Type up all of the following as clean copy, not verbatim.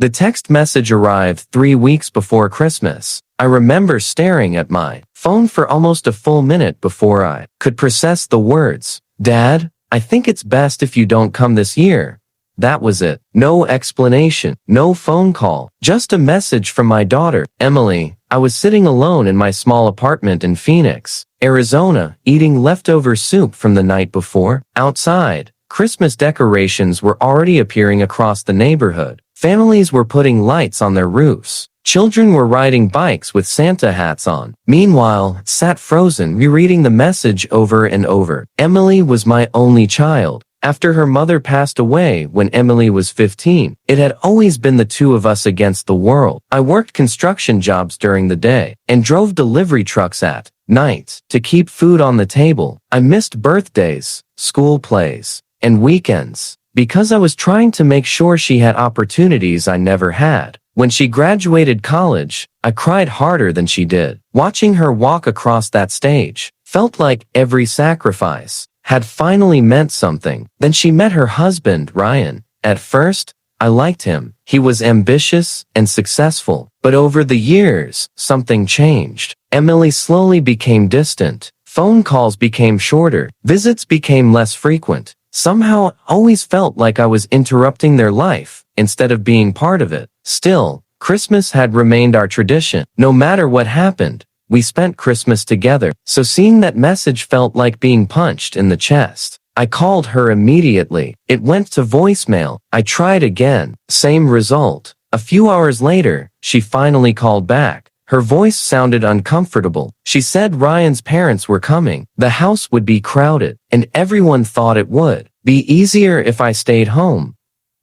The text message arrived 3 weeks before Christmas. I remember staring at my phone for almost a full minute before I could process the words. Dad, I think it's best if you don't come this year. That was it. No explanation, no phone call, just a message from my daughter, Emily. I was sitting alone in my small apartment in Phoenix, Arizona, eating leftover soup from the night before. Outside, Christmas decorations were already appearing across the neighborhood. Families were putting lights on their roofs. Children were riding bikes with Santa hats on. Meanwhile, sat frozen, rereading the message over and over. Emily was my only child. After her mother passed away when Emily was 15, it had always been the two of us against the world. I worked construction jobs during the day and drove delivery trucks at night to keep food on the table. I missed birthdays, school plays, and weekends because I was trying to make sure she had opportunities I never had. When she graduated college, I cried harder than she did. Watching her walk across that stage felt like every sacrifice had finally meant something. Then she met her husband, Ryan. At first, I liked him. He was ambitious and successful. But over the years, something changed. Emily slowly became distant. Phone calls became shorter. Visits became less frequent. Somehow, I always felt like I was interrupting their life instead of being part of it. Still, Christmas had remained our tradition. No matter what happened, we spent Christmas together, so seeing that message felt like being punched in the chest. I called her immediately. It went to voicemail. I tried again. Same result. A few hours later, she finally called back. Her voice sounded uncomfortable. She said Ryan's parents were coming. The house would be crowded, and everyone thought it would be easier if I stayed home.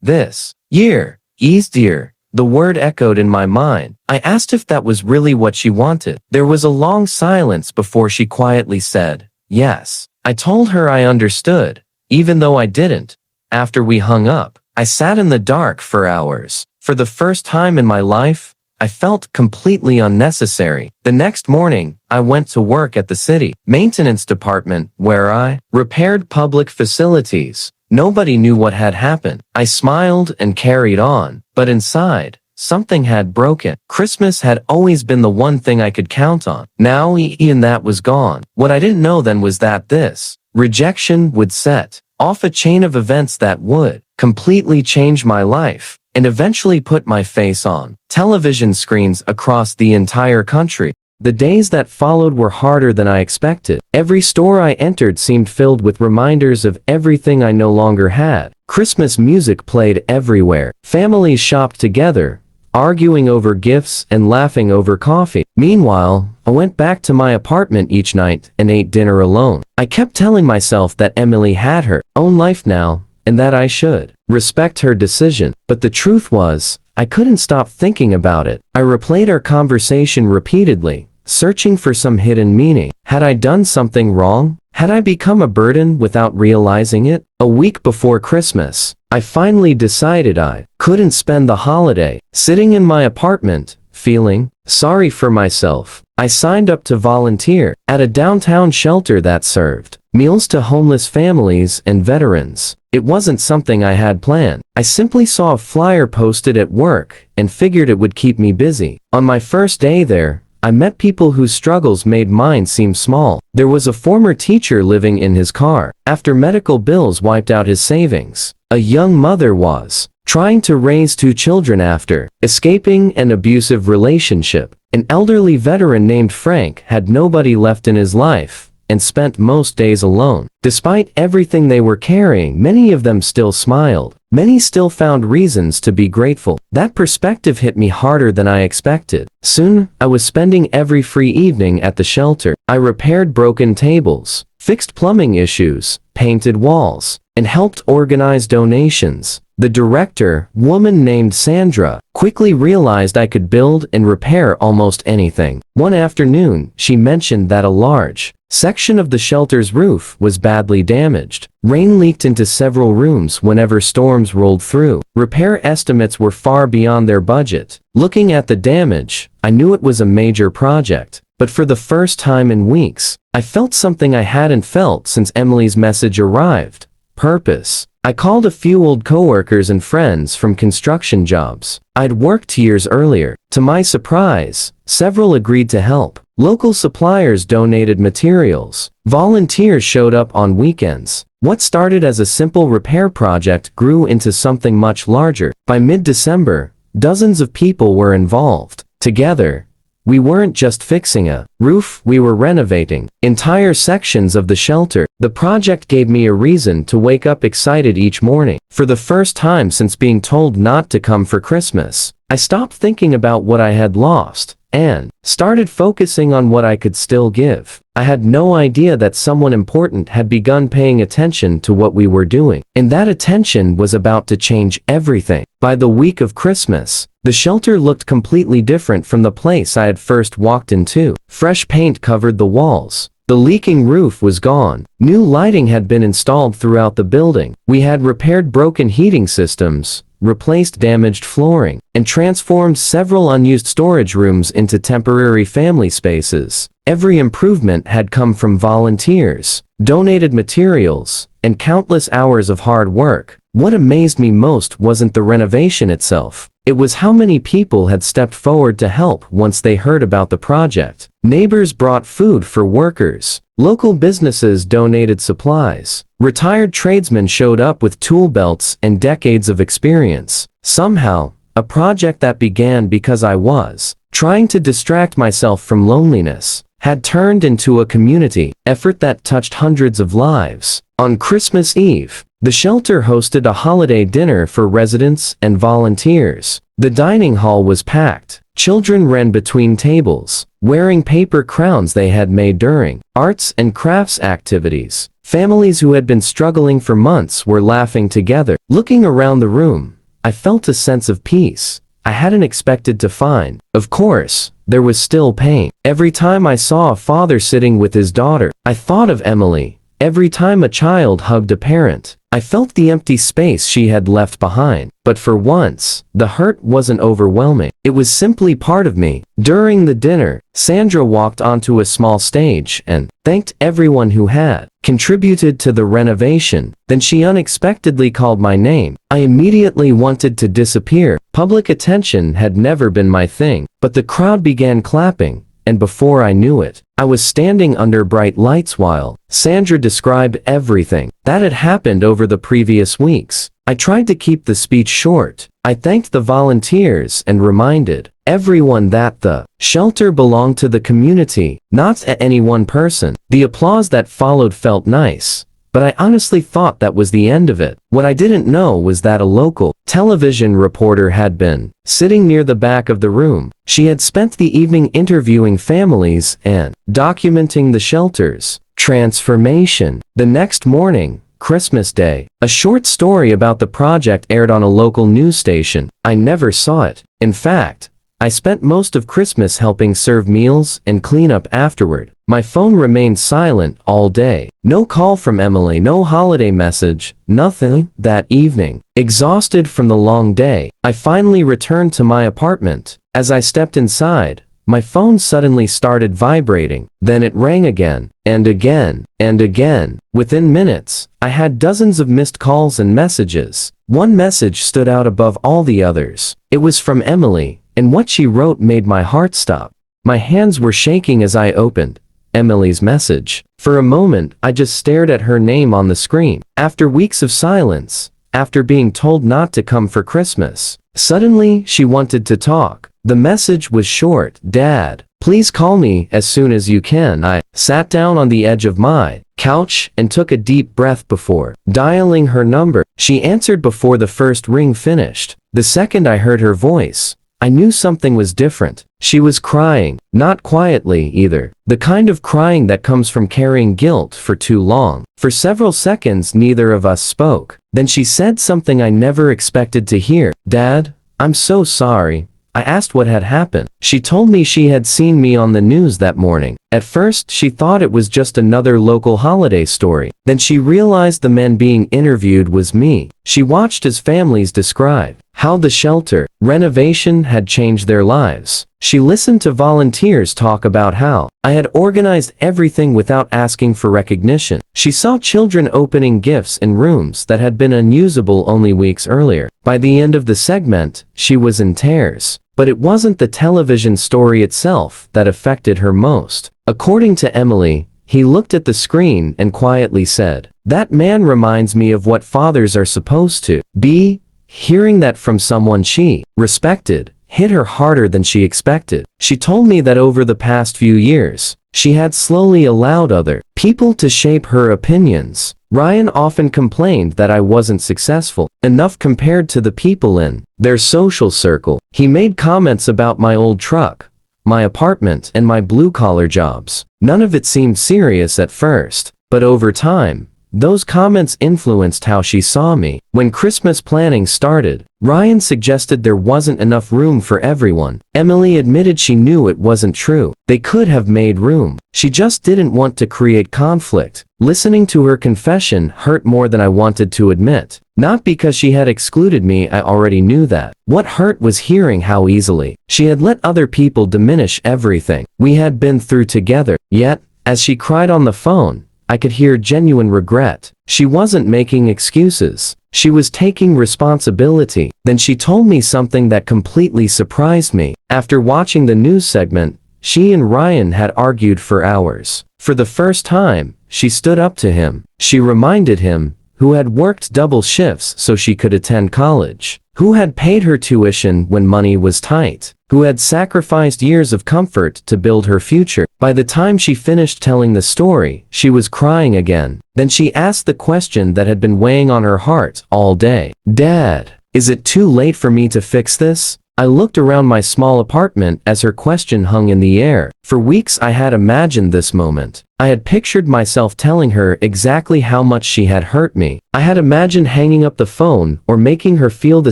This year, easier. The word echoed in my mind. I asked if that was really what she wanted. There was a long silence before she quietly said, yes. I told her I understood, even though I didn't. After we hung up, I sat in the dark for hours. For the first time in my life, I felt completely unnecessary. The next morning, I went to work at the city maintenance department where I repaired public facilities. Nobody knew what had happened. I smiled and carried on, but inside, something had broken. Christmas had always been the one thing I could count on. Now even that was gone. What I didn't know then was that this rejection would set off a chain of events that would completely change my life and eventually put my face on television screens across the entire country. The days that followed were harder than I expected. Every store I entered seemed filled with reminders of everything I no longer had. Christmas music played everywhere. Families shopped together, arguing over gifts and laughing over coffee. Meanwhile, I went back to my apartment each night and ate dinner alone. I kept telling myself that Emily had her own life now, and that I should respect her decision. But the truth was, I couldn't stop thinking about it. I replayed our conversation repeatedly, searching for some hidden meaning. Had I done something wrong? Had I become a burden without realizing it? A week before Christmas, I finally decided I couldn't spend the holiday sitting in my apartment, feeling sorry for myself. I signed up to volunteer at a downtown shelter that served meals to homeless families and veterans. It wasn't something I had planned. I simply saw a flyer posted at work and figured it would keep me busy. On my first day there, I met people whose struggles made mine seem small. There was a former teacher living in his car after medical bills wiped out his savings. A young mother was trying to raise 2 children after escaping an abusive relationship. An elderly veteran named Frank had nobody left in his life and spent most days alone. Despite everything they were carrying, many of them still smiled. Many still found reasons to be grateful. That perspective hit me harder than I expected. Soon, I was spending every free evening at the shelter. I repaired broken tables, fixed plumbing issues, painted walls, and helped organize donations. The director, woman named Sandra, quickly realized I could build and repair almost anything. One afternoon, she mentioned that a large section of the shelter's roof was badly damaged. Rain leaked into several rooms whenever storms rolled through. Repair estimates were far beyond their budget. Looking at the damage, I knew it was a major project. But for the first time in weeks, I felt something I hadn't felt since Emily's message arrived. purpose. I called a few old coworkers and friends from construction jobs I'd worked years earlier. To my surprise, several agreed to help. Local suppliers donated materials. Volunteers showed up on weekends. What started as a simple repair project grew into something much larger. By mid-December, dozens of people were involved. Together, we weren't just fixing a roof, we were renovating entire sections of the shelter. The project gave me a reason to wake up excited each morning. For the first time since being told not to come for Christmas, I stopped thinking about what I had lost and started focusing on what I could still give. I had no idea that someone important had begun paying attention to what we were doing, and that attention was about to change everything. By the week of Christmas, the shelter looked completely different from the place I had first walked into. Fresh paint covered the walls. The leaking roof was gone. New lighting had been installed throughout the building. We had repaired broken heating systems, replaced damaged flooring, and transformed several unused storage rooms into temporary family spaces. Every improvement had come from volunteers, donated materials, and countless hours of hard work. What amazed me most wasn't the renovation itself. It was how many people had stepped forward to help once they heard about the project. Neighbors brought food for workers. Local businesses donated supplies. Retired tradesmen showed up with tool belts and decades of experience. Somehow, a project that began because I was trying to distract myself from loneliness had turned into a community effort that touched hundreds of lives. On Christmas Eve, the shelter hosted a holiday dinner for residents and volunteers. The dining hall was packed. Children ran between tables, wearing paper crowns they had made during arts and crafts activities. Families who had been struggling for months were laughing together. Looking around the room, I felt a sense of peace I hadn't expected to find. Of course, there was still pain. Every time I saw a father sitting with his daughter, I thought of Emily. Every time a child hugged a parent, I felt the empty space she had left behind. But for once, the hurt wasn't overwhelming. It was simply part of me. During the dinner, Sandra walked onto a small stage and thanked everyone who had contributed to the renovation. Then she unexpectedly called my name. I immediately wanted to disappear. Public attention had never been my thing, but the crowd began clapping, and before I knew it, I was standing under bright lights while Sandra described everything that had happened over the previous weeks. I tried to keep the speech short. I thanked the volunteers and reminded everyone that the shelter belonged to the community, not any one person. The applause that followed felt nice, but I honestly thought that was the end of it. What I didn't know was that a local television reporter had been sitting near the back of the room. She had spent the evening interviewing families and documenting the shelter's transformation. The next morning, Christmas Day, a short story about the project aired on a local news station. I never saw it. In fact, I spent most of Christmas helping serve meals and clean up afterward. My phone remained silent all day. No call from Emily, no holiday message, nothing. That evening, exhausted from the long day, I finally returned to my apartment. As I stepped inside, my phone suddenly started vibrating. Then it rang again, and again, and again. Within minutes, I had dozens of missed calls and messages. One message stood out above all the others. It was from Emily, and what she wrote made my heart stop. My hands were shaking as I opened Emily's message. For a moment, I just stared at her name on the screen. After weeks of silence, after being told not to come for Christmas, suddenly she wanted to talk. The message was short. Dad, please call me as soon as you can. I sat down on the edge of my couch and took a deep breath before dialing her number. She answered before the first ring finished. The second I heard her voice, I knew something was different. She was crying, not quietly either. The kind of crying that comes from carrying guilt for too long. For several seconds, neither of us spoke. Then she said something I never expected to hear. Dad, I'm so sorry. I asked what had happened. She told me she had seen me on the news that morning. At first, she thought it was just another local holiday story. Then she realized the man being interviewed was me. She watched as families describe how the shelter renovation had changed their lives. She listened to volunteers talk about how I had organized everything without asking for recognition. She saw children opening gifts in rooms that had been unusable only weeks earlier. By the end of the segment, she was in tears. But it wasn't the television story itself that affected her most. According to Emily, he looked at the screen and quietly said, "That man reminds me of what fathers are supposed to be." Hearing that from someone she respected hit her harder than she expected. She told me that over the past few years, she had slowly allowed other people to shape her opinions. Ryan often complained that I wasn't successful enough compared to the people in their social circle. He made comments about my old truck, my apartment, and my blue-collar jobs. None of it seemed serious at first, but over time, those comments influenced how she saw me. When Christmas planning started, Ryan suggested there wasn't enough room for everyone. Emily admitted she knew it wasn't true. They could have made room. She just didn't want to create conflict. Listening to her confession hurt more than I wanted to admit. Not because she had excluded me, I already knew that. What hurt was hearing how easily she had let other people diminish everything we had been through together. Yet, as she cried on the phone, I could hear genuine regret. She wasn't making excuses. She was taking responsibility. Then she told me something that completely surprised me. After watching the news segment, she and Ryan had argued for hours. For the first time, she stood up to him. She reminded him, who had worked double shifts so she could attend college, who had paid her tuition when money was tight, who had sacrificed years of comfort to build her future. By the time she finished telling the story, she was crying again. Then she asked the question that had been weighing on her heart all day. "Dad, is it too late for me to fix this?" I looked around my small apartment as her question hung in the air. For weeks I had imagined this moment. I had pictured myself telling her exactly how much she had hurt me. I had imagined hanging up the phone or making her feel the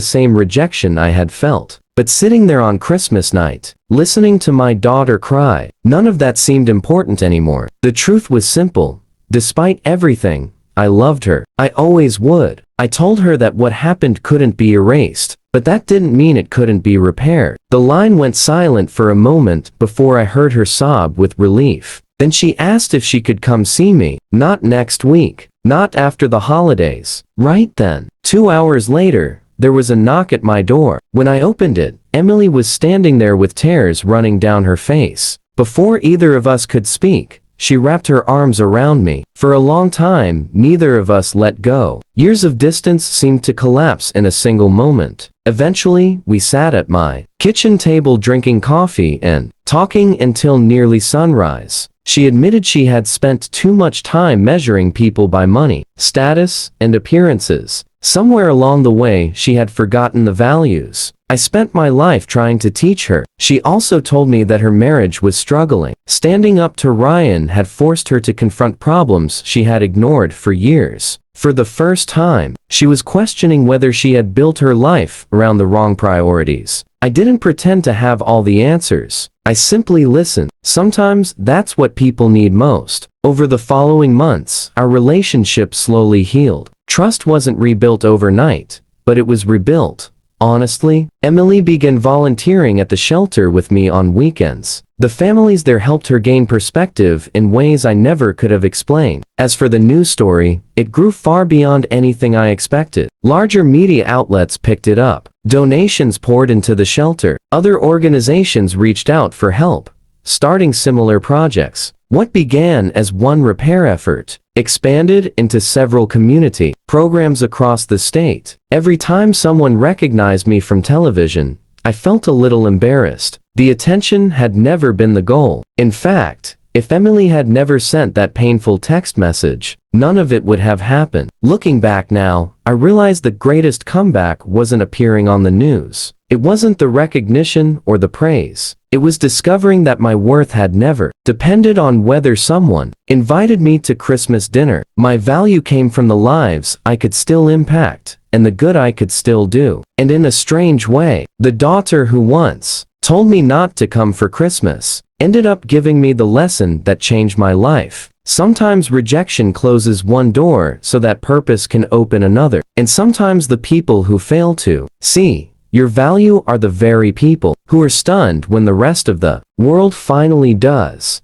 same rejection I had felt. But sitting there on Christmas night, listening to my daughter cry, none of that seemed important anymore. The truth was simple. Despite everything, I loved her. I always would. I told her that what happened couldn't be erased. But that didn't mean it couldn't be repaired. The line went silent for a moment before I heard her sob with relief. Then she asked if she could come see me. Not next week. Not after the holidays. Right then. 2 hours later, there was a knock at my door. When I opened it, Emily was standing there with tears running down her face. Before either of us could speak, she wrapped her arms around me. For a long time, neither of us let go. Years of distance seemed to collapse in a single moment. Eventually, we sat at my kitchen table drinking coffee and talking until nearly sunrise. She admitted she had spent too much time measuring people by money, status, and appearances. Somewhere along the way, she had forgotten the values I spent my life trying to teach her. She also told me that her marriage was struggling. Standing up to Ryan had forced her to confront problems she had ignored for years. For the first time, she was questioning whether she had built her life around the wrong priorities. I didn't pretend to have all the answers. I simply listened. Sometimes that's what people need most. Over the following months, our relationship slowly healed. Trust wasn't rebuilt overnight, but it was rebuilt. Honestly, Emily began volunteering at the shelter with me on weekends. The families there helped her gain perspective in ways I never could have explained. As for the news story, it grew far beyond anything I expected. Larger media outlets picked it up. Donations poured into the shelter. Other organizations reached out for help, starting similar projects. What began as one repair effort expanded into several community programs across the state. Every time someone recognized me from television, I felt a little embarrassed. The attention had never been the goal. In fact, if Emily had never sent that painful text message, none of it would have happened. Looking back now, I realize the greatest comeback wasn't appearing on the news. It wasn't the recognition or the praise. It was discovering that my worth had never depended on whether someone invited me to Christmas dinner. My value came from the lives I could still impact and the good I could still do. And in a strange way, the daughter who once told me not to come for Christmas, ended up giving me the lesson that changed my life. Sometimes rejection closes one door so that purpose can open another. And sometimes the people who fail to see your value are the very people who are stunned when the rest of the world finally does.